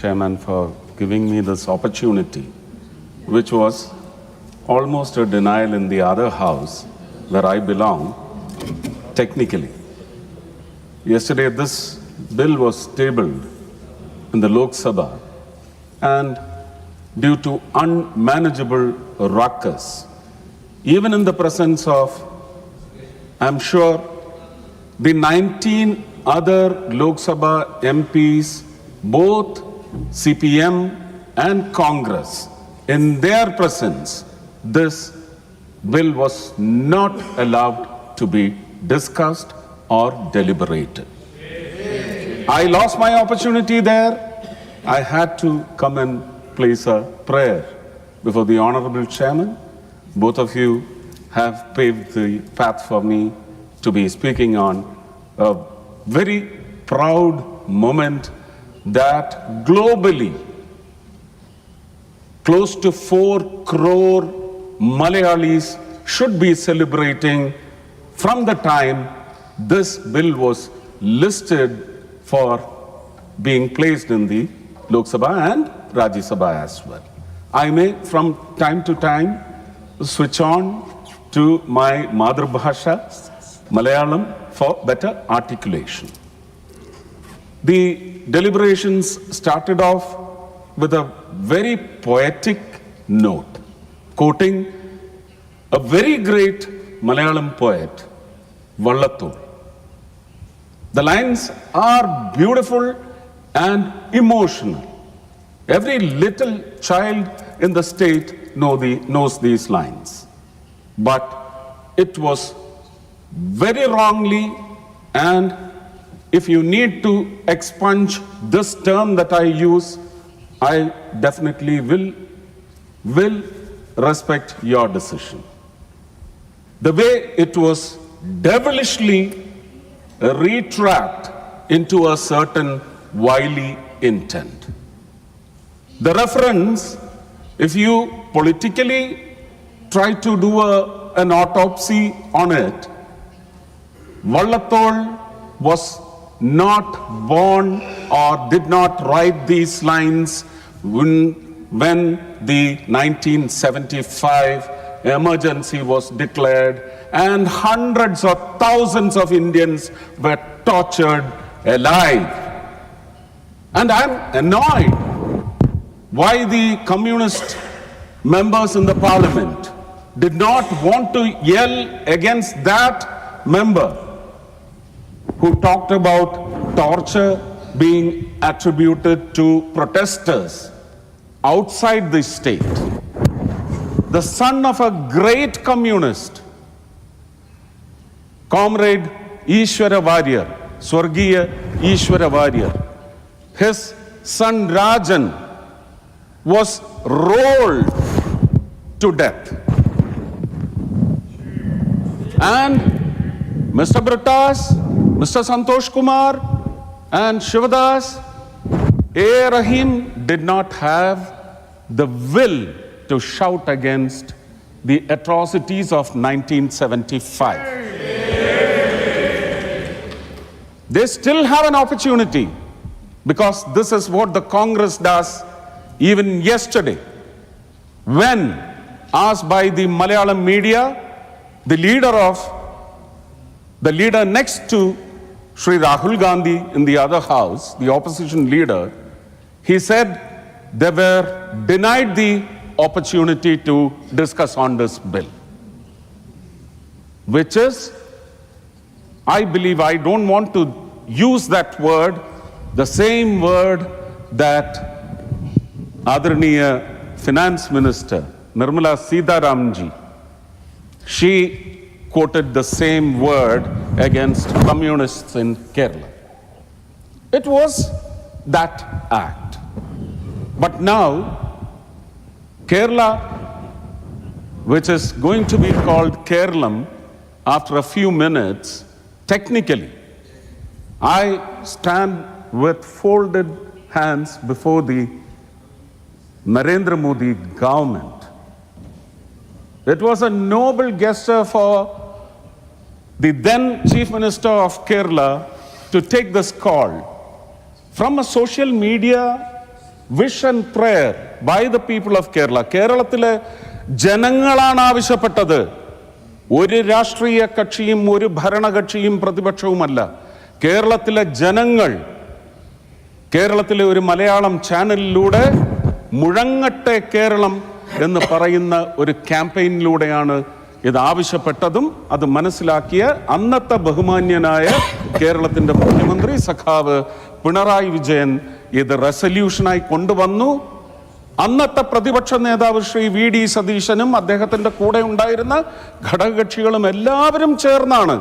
Chairman, for giving me this opportunity, which was almost a denial in the other house where I belong, technically. Yesterday, this bill was tabled in the Lok Sabha, and due to unmanageable ruckus, even in the presence of, I'm sure, the 19 other Lok Sabha MPs, both CPM and Congress, in their presence, this bill was not allowed to be discussed or deliberated. I lost my opportunity there. I had to come and place a prayer before the Honorable Chairman. Both of you have paved the path for me to be speaking on a very proud moment that globally close to 4 crore Malayalis should be celebrating from the time this bill was listed for being placed in the Lok Sabha and Rajya Sabha as well. I may from time to time switch on to my Madhur Bhasha, Malayalam, for better articulation. The deliberations started off with a very poetic note, quoting a very great Malayalam poet, Vallathol. The lines are beautiful and emotional. Every little child in the state knows these lines. But it was very wrongly, and if you need to expunge this term that I use, I definitely will respect your decision. The way it was devilishly retrapped into a certain wily intent. The reference, if you politically try to do an autopsy on it, Vallathol was not born or did not write these lines when the 1975 emergency was declared and hundreds or thousands of Indians were tortured alive. And I'm annoyed why the communist members in the parliament did not want to yell against that member who talked about torture being attributed to protesters outside the state. The son of a great communist, Comrade Ishwara Warrior, Swargiya Ishwara Warrior, his son Rajan was rolled to death. And Mr. Britas, Mr. Santosh Kumar and Shivadas, A. Rahim did not have the will to shout against the atrocities of 1975. They still have an opportunity because this is what the Congress does even yesterday. When asked by the Malayalam media, the leader next to Sri Rahul Gandhi in the other house, the opposition leader, he said they were denied the opportunity to discuss on this bill. Which is, I believe, I don't want to use that word, the same word that Adaraniya Finance Minister Nirmala Sitharamanji, she quoted the same word against communists in Kerala. It was that act. But now, Kerala, which is going to be called Kerala after a few minutes, technically, I stand with folded hands before the Narendra Modi government. It was a noble gesture for the then Chief Minister of Kerala to take this call from a social media wish and prayer by the people of Kerala. കേരളത്തിലെ ജനങ്ങളാണ് ആവശ്യപ്പെട്ടത്. ഒരു രാഷ്ട്രീയ കക്ഷിയും ഒരു ഭരണകക്ഷിയും പ്രതിപക്ഷവുമല്ല. കേരളത്തിലെ ജനങ്ങൾ കേരളത്തിലെ ഒരു മലയാളം ചാനലിലൂടെ മുഴങ്ങട്ടെ കേരളം എന്ന് പറയുന്ന ഒരു ക്യാമ്പയിനിലൂടെയാണ് ഇത് ആവശ്യപ്പെട്ടതും അത് മനസ്സിലാക്കിയ അന്നത്തെ ബഹുമാന്യനായ കേരളത്തിൻ്റെ മുഖ്യമന്ത്രി സഖാവ് പിണറായി വിജയൻ ഇത് റെസല്യൂഷനായി കൊണ്ടുവന്നു. അന്നത്തെ പ്രതിപക്ഷ നേതാവ് ശ്രീ VD സതീശനും അദ്ദേഹത്തിൻ്റെ കൂടെ ഉണ്ടായിരുന്ന ഘടകകക്ഷികളും എല്ലാവരും ചേർന്നാണ്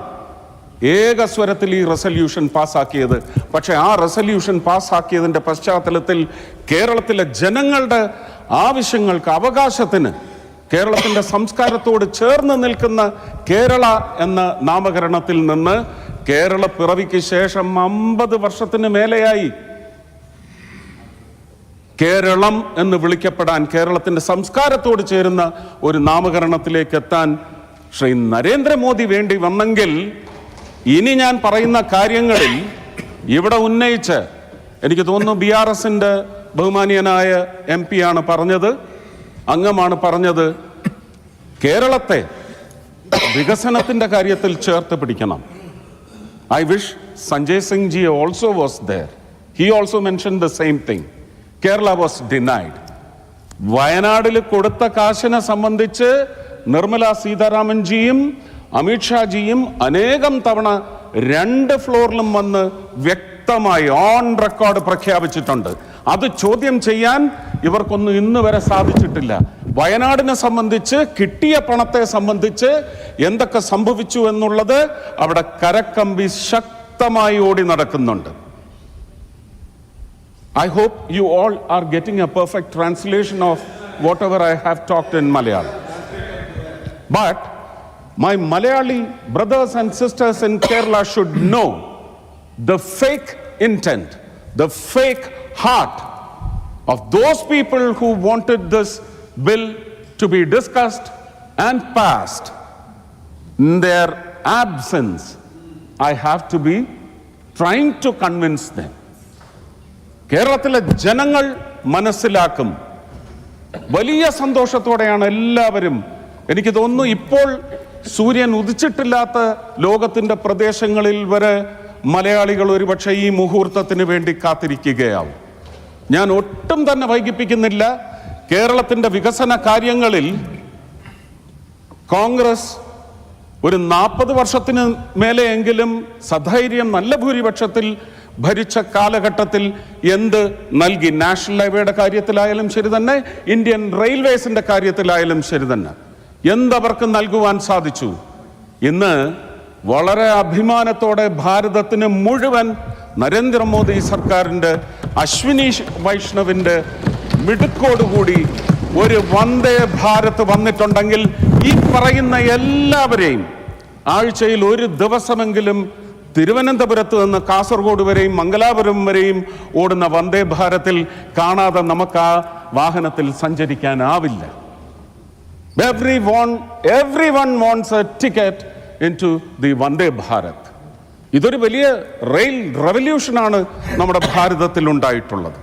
ഏകസ്വരത്തിൽ ഈ റെസല്യൂഷൻ പാസ്സാക്കിയത്. പക്ഷേ ആ റെസല്യൂഷൻ പാസ്സാക്കിയതിൻ്റെ പശ്ചാത്തലത്തിൽ കേരളത്തിലെ ജനങ്ങളുടെ ആവശ്യങ്ങൾക്ക്, അവകാശത്തിന്, കേരളത്തിൻ്റെ സംസ്കാരത്തോട് ചേർന്ന് നിൽക്കുന്ന കേരള എന്ന നാമകരണത്തിൽ നിന്ന് കേരള പിറവിക്ക് ശേഷം 50 വർഷത്തിന് മേലെയായി കേരളം എന്ന് വിളിക്കപ്പെടാൻ, കേരളത്തിൻ്റെ സംസ്കാരത്തോട് ചേരുന്ന ഒരു നാമകരണത്തിലേക്ക് എത്താൻ ശ്രീ നരേന്ദ്രമോദി വേണ്ടി വന്നെങ്കിൽ ഇനി ഞാൻ പറയുന്ന കാര്യങ്ങളിൽ ഇവിടെ ഉന്നയിച്ച്, എനിക്ക് തോന്നുന്നു BRSന്റെ ബഹുമാനീയനായ MP ആണ് പറഞ്ഞത്, അംഗമാണ് പറഞ്ഞത്, കേരളത്തെ വികസനത്തിൻ്റെ കാര്യത്തിൽ ചേർത്ത് പിടിക്കണം. I wish Sanjay Singh ji also was there. He also mentioned the same thing. Kerala was denied. വയനാടിൽ കൊടുത്ത കാശിനെ സംബന്ധിച്ച് നിർമ്മല സീതാരാമൻ ജിയും അമിത്ഷാജിയും അനേകം തവണ 2 ഫ്ലോറിലും വന്ന് വ്യക്തമായി ഓൺ റെക്കോർഡ് പ്രഖ്യാപിച്ചിട്ടുണ്ട്. അത് ചോദ്യം ചെയ്യാൻ ഇവർക്കൊന്നും ഇന്ന് വരെ സാധിച്ചിട്ടില്ല. വയനാടിനെ സംബന്ധിച്ച്, കിട്ടിയ പണത്തെ സംബന്ധിച്ച് എന്തൊക്കെ സംഭവിച്ചു എന്നുള്ളത് അവിടെ കരക്കമ്പി ശക്തമായി ഓടി നടക്കുന്നുണ്ട്. I hope you all are getting a perfect translation of whatever I have talked in Malayalam. But my Malayali brothers and sisters in Kerala should know the fake intent, the fake heart of those people who wanted this bill to be discussed and passed. In their absence, I have to be trying to convince them. കേരളത്തിലെ ജനങ്ങൾ മനസ്സിലാക്കും. വലിയ സന്തോഷത്തോടെയാണ് എല്ലാവരും, എനിക്ക് തോന്നുന്നു ഇപ്പോൾ സൂര്യൻ ഉദിച്ചിട്ടില്ലാത്ത ലോകത്തിൻ്റെ പ്രദേശങ്ങളിൽ വരെ മലയാളികൾ ഒരുപക്ഷെ ഈ മുഹൂർത്തത്തിന് വേണ്ടി കാത്തിരിക്കുകയാവും. ഞാൻ ഒട്ടും തന്നെ വൈകിപ്പിക്കുന്നില്ല. കേരളത്തിൻ്റെ വികസന കാര്യങ്ങളിൽ കോൺഗ്രസ് ഒരു 40 വർഷത്തിന് മേലെയെങ്കിലും സധൈര്യം നല്ല ഭൂരിപക്ഷത്തിൽ ഭരിച്ച കാലഘട്ടത്തിൽ എന്ത് നൽകി? നാഷണൽ ഹൈവേയുടെ കാര്യത്തിലായാലും ശരി തന്നെ, ഇന്ത്യൻ റെയിൽവേസിൻ്റെ കാര്യത്തിലായാലും ശരി തന്നെ, എന്തവർക്ക് നൽകുവാൻ സാധിച്ചു? ഇന്ന് വളരെ അഭിമാനത്തോടെ ഭാരതത്തിന് മുഴുവൻ നരേന്ദ്രമോദി സർക്കാരിൻ്റെ, അശ്വിനി വൈഷ്ണവിൻ്റെ മിടുക്കോടുകൂടി ഒരു വന്ദേ ഭാരത് വന്നിട്ടുണ്ടെങ്കിൽ ഈ പറയുന്ന എല്ലാവരെയും ആഴ്ചയിൽ ഒരു ദിവസമെങ്കിലും തിരുവനന്തപുരത്ത് നിന്ന് കാസർഗോഡ് വരെയും മംഗലാപുരം വരെയും ഓടുന്ന വന്ദേ ഭാരതിൽ കാണാതെ നമുക്ക് ആ വാഹനത്തിൽ സഞ്ചരിക്കാനാവില്ല. Everyone wants a ticket into the Vande Bharat. ഇതൊരു വലിയ റെയിൽ റെവല്യൂഷനാണ് നമ്മുടെ ഭാരതത്തിൽ ഉണ്ടായിട്ടുള്ളത്.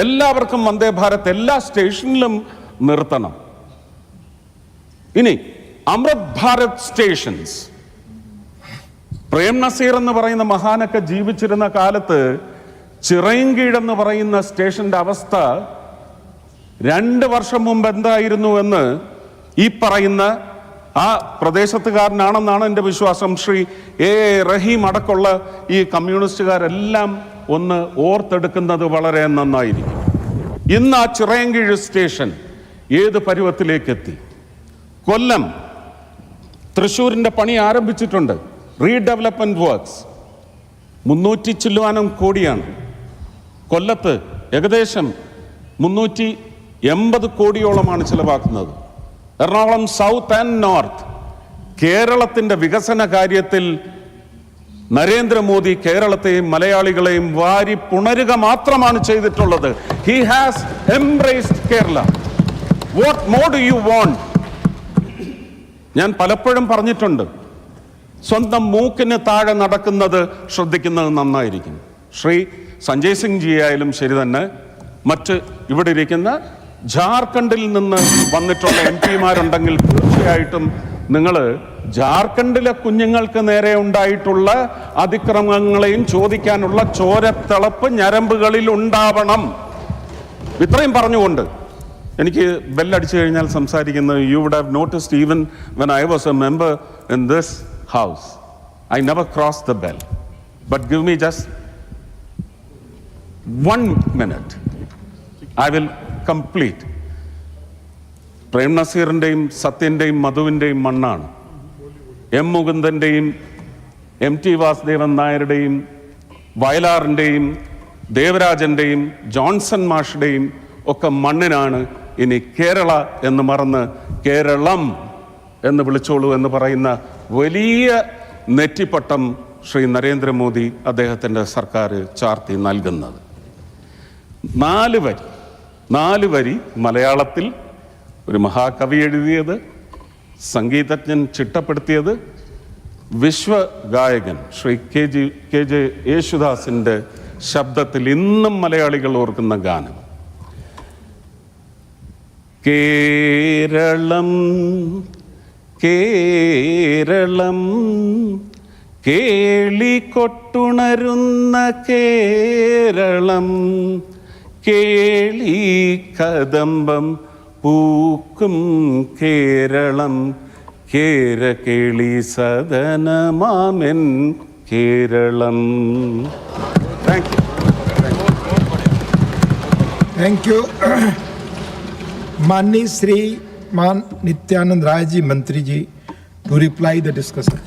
എല്ലാവർക്കും വന്ദേ ഭാരത് എല്ലാ സ്റ്റേഷനിലും നിർത്തണം. ഇനി അമൃത് ഭാരത് സ്റ്റേഷൻസ്, പ്രേം നസീർ എന്ന് പറയുന്ന മഹാനൊക്കെ ജീവിച്ചിരുന്ന കാലത്ത് ചിറയൻകീഴെന്ന് പറയുന്ന സ്റ്റേഷന്റെ അവസ്ഥ 2 വർഷം മുമ്പ് എന്തായിരുന്നു എന്ന് ഈ പറയുന്ന ആ പ്രദേശത്തുകാരനാണെന്നാണ് എൻ്റെ വിശ്വാസം, ശ്രീ A. റഹീം അടക്കമുള്ള ഈ കമ്മ്യൂണിസ്റ്റുകാരെല്ലാം ഒന്ന് ഓർത്തെടുക്കുന്നത് വളരെ നന്നായിരിക്കും. ഇന്ന് ആ ചിറയൻകീഴ് സ്റ്റേഷൻ ഏത് പരുവത്തിലേക്കെത്തി? കൊല്ലം, തൃശ്ശൂരിൻ്റെ പണി ആരംഭിച്ചിട്ടുണ്ട്. റീഡെവലപ്മെന്റ് വർക്ക്സ് 300 ചില്ലുവാനം കോടിയാണ്. കൊല്ലത്ത് ഏകദേശം 380 കോടിയോളമാണ് ചിലവാക്കുന്നത്. Ernakulam south and north. കേരളത്തിൻ്റെ വികസന കാര്യത്തിൽ നരേന്ദ്രമോദി കേരളത്തെയും മലയാളികളെയും വാരി പുണരുക മാത്രമാണ് ചെയ്തിട്ടുള്ളത്. He has embraced Kerala. What more do you want? ഞാൻ പലപ്പോഴും പറഞ്ഞിട്ടുണ്ട്, സ്വന്തം മൂക്കിന് താഴെ നടക്കുന്നത് ശ്രദ്ധിക്കുന്നത് നന്നായിരിക്കും. ശ്രീ സഞ്ജയ് സിംഗ് ജി ആയാലും ശരി തന്നെ, മറ്റ് ഇവിടെ ഇരിക്കുന്ന ജാർഖണ്ഡിൽ നിന്ന് വന്നിട്ടുള്ള MP-മാരുണ്ടെങ്കിൽ തീർച്ചയായിട്ടും നിങ്ങൾ ജാർഖണ്ഡിലെ കുഞ്ഞുങ്ങൾക്ക് നേരെ ഉണ്ടായിട്ടുള്ള അതിക്രമങ്ങളെയും ചോദിക്കാനുള്ള ചോരത്തിളപ്പ് ഞരമ്പുകളിൽ ഉണ്ടാവണം. ഇത്രയും പറഞ്ഞുകൊണ്ട് എനിക്ക് ബെല്ലടിച്ചു കഴിഞ്ഞാൽ സംസാരിക്കുന്നത്, you would have noticed even when I was a member in this house, I never cross the bell. But give me just 1 minute. I will complete. Prem നസീറിൻ്റെയും സത്യൻ്റെയും മധുവിൻ്റെയും മണ്ണാണ്. മുകുന്ദൻ്റെയും MT വാസുദേവൻ നായരുടെയും വയലാറിൻ്റെയും ദേവരാജൻ്റെയും ജോൺസൺ മാഷുടെയും ഒക്കെ മണ്ണിനാണ് ഇനി കേരള എന്ന് മറന്ന് കേരളം എന്ന് വിളിച്ചോളൂ എന്ന് പറയുന്ന വലിയ നെറ്റിപ്പട്ടം ശ്രീ നരേന്ദ്രമോദി അദ്ദേഹത്തിൻ്റെ സർക്കാർ ചാർത്തി നൽകുന്നത്. 4 വരി മലയാളത്തിൽ ഒരു മഹാകവി എഴുതിയത്, സംഗീതജ്ഞൻ ചിട്ടപ്പെടുത്തിയത്, വിശ്വഗായകൻ ശ്രീ KJ യേശുദാസിൻ്റെ ശബ്ദത്തിൽ ഇന്നും മലയാളികൾ ഓർക്കുന്ന ഗാനം. കേരളം കേരളം കേളികൊട്ടുണരുന്ന കേരളം, കേളി കദംബം പൂക്കും കേരളം, കേരകേളി സദനമാമെൻ Keralam. Thank you. Thank you. माननीय श्री मान नित्यानंद राय जी मंत्री जी, to reply the discussion.